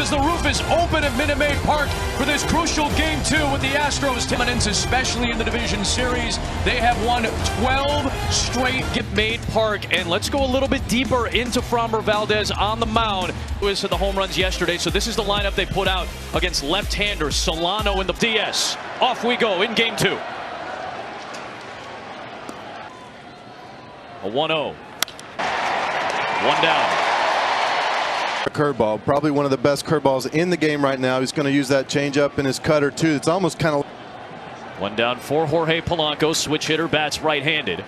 as the roof is open at Minute Maid Park for this crucial Game 2 with the Astros dominance, especially in the division series. They have won 12 straight Minute Maid Park. And let's go a little bit deeper into Framber Valdez on the mound. Lewis had the home runs yesterday, so this is the lineup they put out against left-hander Solano in the DS. Off we go in Game 2. A 1-0. One down. Curveball, probably one of the best curveballs in the game right now. He's going to use that changeup in his cutter too. It's almost kind of. One down for Jorge Polanco. Switch hitter, bats right-handed.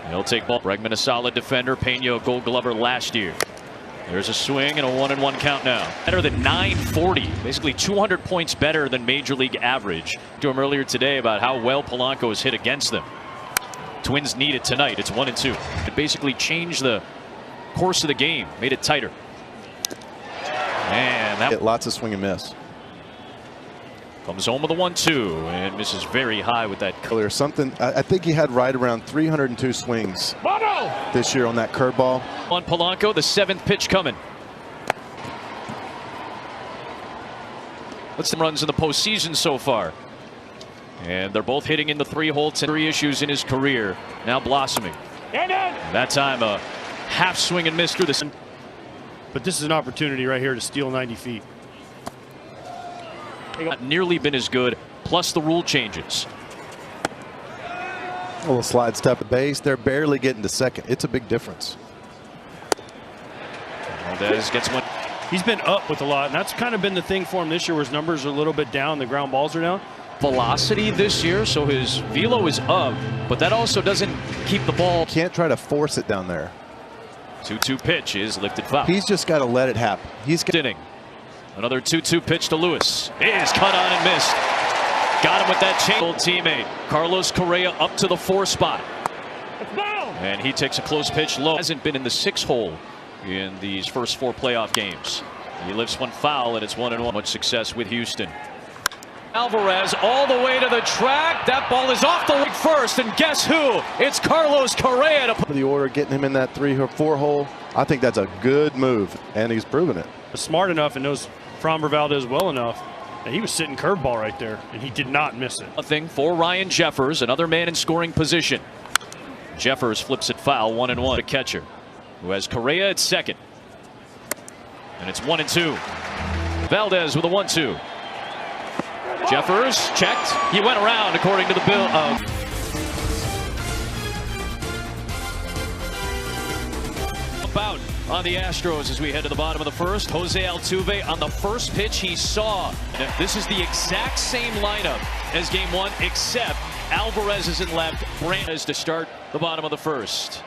He'll take ball. Bregman, a solid defender. Pena, a Gold Glover last year. There's a swing and a 1-1 count now. Better than 940, basically 200 points better than Major League average. To him earlier today about how well Polanco has hit against them. Twins need it tonight. It's 1-2. It basically changed the course of the game, made it tighter. And that lots of swing and miss. Comes home with a 1-2 and misses very high with that. Clear something. I think he had right around 302 swings this year on that curveball. On Polanco, the 7th pitch coming. What's the runs in the postseason so far? And they're both hitting in the 3-hole. 3 issues in his career, now blossoming. And that time a half swing and miss through the. But this is an opportunity right here to steal 90 feet. Not nearly been as good, plus the rule changes. A little slide step at base. They're barely getting to second. It's a big difference. Valdez gets one. He's been up with a lot, and that's kind of been the thing for him this year, where his numbers are a little bit down, the ground balls are down. Velocity this year, so his velo is up, but that also doesn't keep the ball. Can't try to force it down there. 2-2 pitch is lifted foul. He's just got to let it happen. He's inning. Another 2-2 pitch to Lewis. Is cut on and missed. Got him with that change. Old teammate Carlos Correa up to the 4 spot. And he takes a close pitch low. Hasn't been in the 6-hole in these first 4 playoff games. He lifts one foul and it's 1-1. Much success with Houston. Alvarez all the way to the track. That ball is off the leg first, and guess who? It's Carlos Correa to put the order, getting him in that 3 or 4 hole. I think that's a good move, and he's proven it. Smart enough and knows Framber Valdez well enough that he was sitting curveball right there, and he did not miss it. Nothing for Ryan Jeffers, another man in scoring position. Jeffers flips it foul, 1-1. The catcher, who has Correa at second, and it's 1-2. Valdez with a 1-2. Jeffers checked. He went around according to the bill. About on the Astros as we head to the bottom of the first. Jose Altuve on the first pitch he saw. This is the exact same lineup as Game 1, except Alvarez is in left. Brandt is to start the bottom of the first.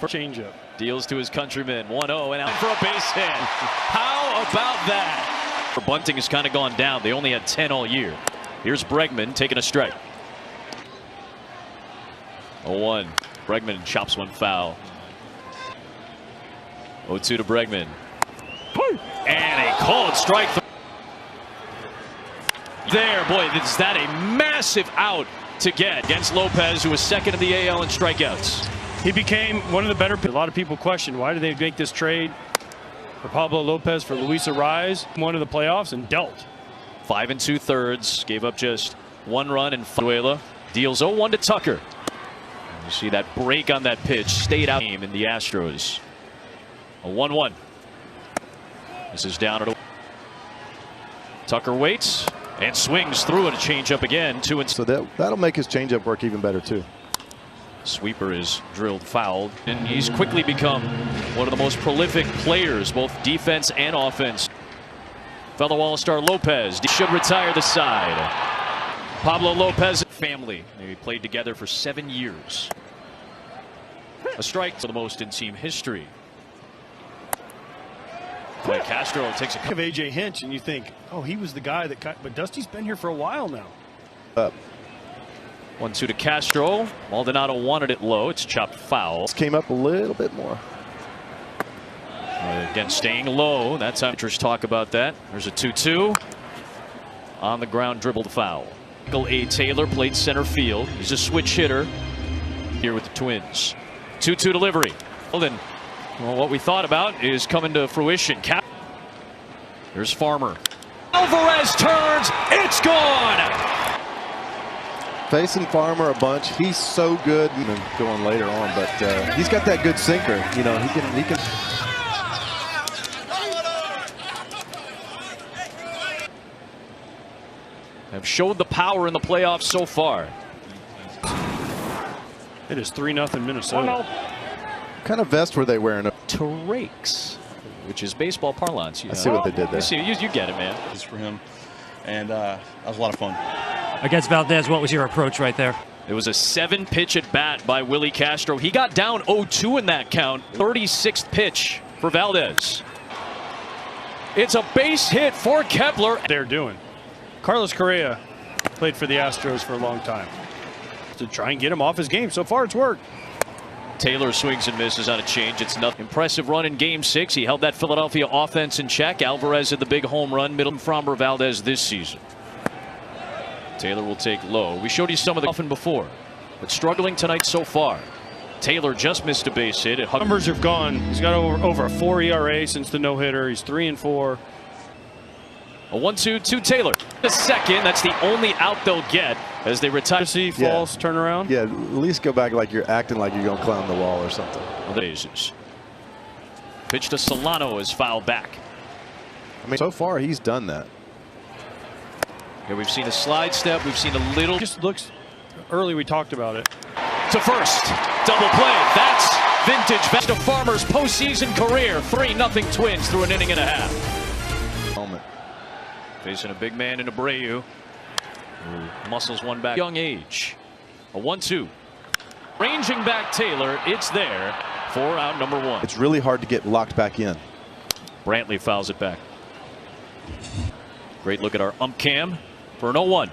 Changeup. Deals to his countryman. 1-0 and out for a base hit. How about that? Bunting has kind of gone down. They only had 10 all year. Here's Bregman taking a strike. 0-1. Bregman chops one foul. 0-2 to Bregman. And a called strike. There, boy, is that a massive out to get against Lopez, who was second in the AL in strikeouts. He became one of the better. A lot of people question, why did they make this trade for Pablo Lopez for Luis Arraez? One of the playoffs and dealt. 5 2/3, gave up just 1 run, and Venezuela deals 0-1 to Tucker. You see that break on that pitch, stayed out in the Astros. A 1-1. This is down at a. Tucker waits and swings through it. A changeup again. 2-2. So that'll make his changeup work even better too. Sweeper is drilled foul, and he's quickly become one of the most prolific players, both defense and offense. Fellow All-Star Lopez should retire the side. Pablo Lopez family. They played together for 7 years. A strike to the most in team history. Boy, Castro takes a of AJ Hinch, and you think, oh, he was the guy that got, but Dusty's been here for a while now. 1-2 to Castro. Maldonado wanted it low. It's chopped foul. Came up a little bit more. Again, staying low. That's how pitchers talk about that. There's a 2-2. On the ground, dribbled foul. Michael A. Taylor played center field. He's a switch hitter here with the Twins. 2-2 delivery. Holden Well, what we thought about is coming to fruition. Here's Farmer. Alvarez turns. It's gone. Facing Farmer a bunch. He's so good. Going later on, but he's got that good sinker. You know, he can. Have showed the power in the playoffs so far. It is 3-0 Minnesota. What kind of vest were they wearing? To rakes, which is baseball parlance. I see what they did there. You get it, man. This is for him, and that was a lot of fun. Against Valdez, what was your approach right there? It was a 7-pitch at bat by Willie Castro. He got down 0-2 in that count. 36th pitch for Valdez. It's a base hit for Kepler. They're doing. Carlos Correa played for the Astros for a long time to try and get him off his game. So far, it's worked. Taylor swings and misses on a change. It's nothing. Impressive run in Game 6. He held that Philadelphia offense in check. Alvarez had the big home run. Middle Framber Valdez this season. Taylor will take low. We showed you some of the often before, but struggling tonight so far. Taylor just missed a base hit. Numbers have gone. He's got over a 4 ERA since the no-hitter. He's 3-4. A 1-2 to Taylor. The second. That's the only out they'll get as they retire. See false turnaround. Yeah, at least go back like you're acting like you're going to clown the wall or something. Pitch to Solano is fouled back. I mean, so far he's done that. Here we've seen a slide step. We've seen a little. Just looks early. We talked about it. To first. Double play. That's vintage. Best of Farmer's postseason career. 3-0 Twins through an inning and a half. Moment. Facing a big man in Abreu, who muscles one back. Young age. A 1-2. Ranging back Taylor. It's there for out number 1. It's really hard to get locked back in. Brantley fouls it back. Great look at our ump cam for an 0-1.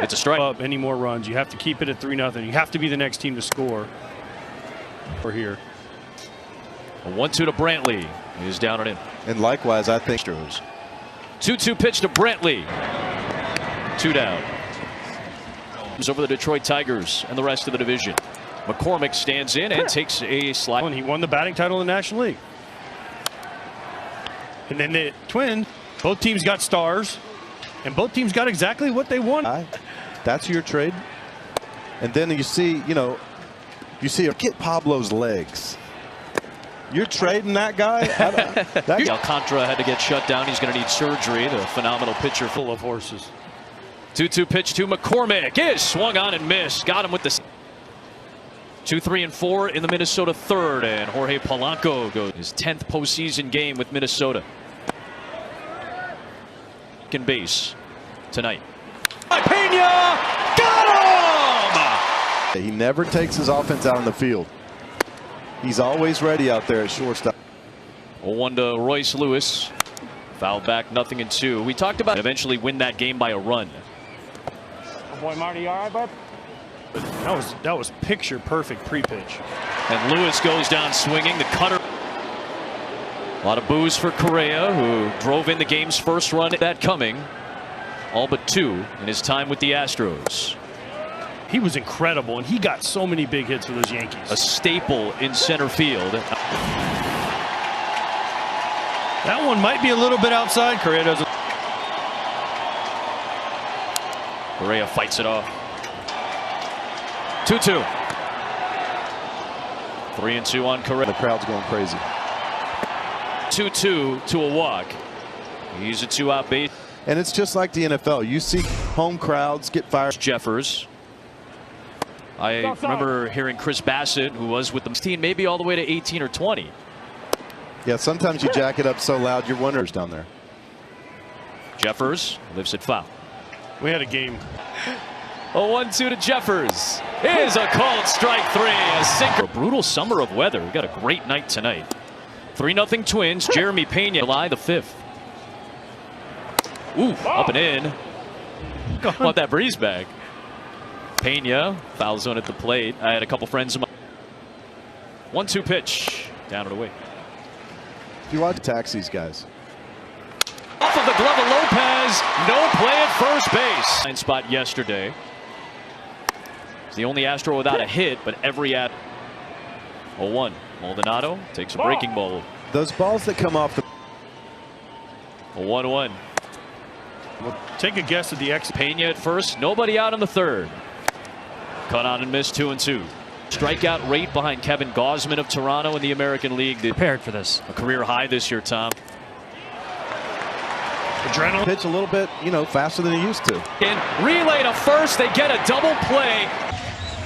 It's a strike. Up any more runs. You have to keep it at 3-0. You have to be the next team to score. We're here. A 1-2 to Brantley. He's down and in. And likewise, I think. Astros. 2-2 pitch to Brantley. 2 down. Comes over the Detroit Tigers and the rest of the division. McCormick stands in and takes a slide. And he won the batting title in the National League. And then the Twins, both teams got stars, and both teams got exactly what they wanted. That's your trade. And then you see, get Pablo's legs. You're trading that guy? Alcantara had to get shut down. He's going to need surgery. The phenomenal pitcher Full of horses. 2-2 pitch to McCormick is swung on and missed. Got him with the 2, 3, and 4 in the Minnesota third, and Jorge Polanco goes his 10th postseason game with Minnesota. Second base tonight. Pena got him. He never takes his offense out on the field. He's always ready out there at shortstop. 0-1 to Royce Lewis. Fouled back, 0-2. We talked about eventually win that game by a run. Oh boy, Marty, all right, bud? That was picture perfect pre-pitch. And Lewis goes down swinging. The cutter. A lot of boos for Correa, who drove in the game's first run. That coming. All but 2 in his time with the Astros. He was incredible, and he got so many big hits for those Yankees. A staple in center field. That one might be a little bit outside. Correa doesn't. Correa fights it off. 2-2. 3-2 on Correa. The crowd's going crazy. 2-2 to a walk. He's a 2-out base. And it's just like the NFL. You see home crowds get fired. Jeffers. I remember hearing Chris Bassett, who was with the team, maybe all the way to 18 or 20. Yeah, sometimes you jack it up so loud your wonders down there. Jeffers lifts it foul. We had a game. A 1-2 to Jeffers. Is a called strike 3. A sinker. A brutal summer of weather. We got a great night tonight. 3-0 Twins. Jeremy Pena, July the 5th. Ooh, up and in. Want that breeze bag. Pena, foul zone at the plate. I had a couple friends of mine. 1-2 pitch. Down and away. If you want to tax these guys. Off of the glove of Lopez. No play at first base. Line spot yesterday. It's the only Astro without a hit, but every at 0-1. Maldonado takes a breaking ball. Those balls that come off the. A 1-1. Well, take a guess at the X. Pena at first, nobody out in the third. Cut on and missed, 2-2. Strikeout rate behind Kevin Gausman of Toronto in the American League. Prepared for this. A career high this year, Tom. Adrenaline. Pitch a little bit, faster than he used to. And relay to first, they get a double play.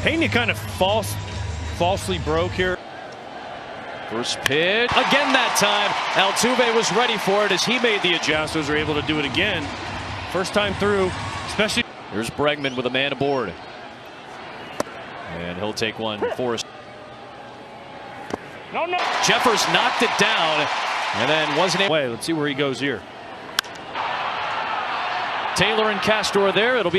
Pena kind of falsely broke here. First pitch again that time. Altuve was ready for it as he made the adjustment. Astros were able to do it again. First time through, especially. Here's Bregman with a man aboard. And he'll take one for us. No. Jeffers knocked it down and then wasn't able. Let's see where he goes here. Taylor and Castro are there. It'll be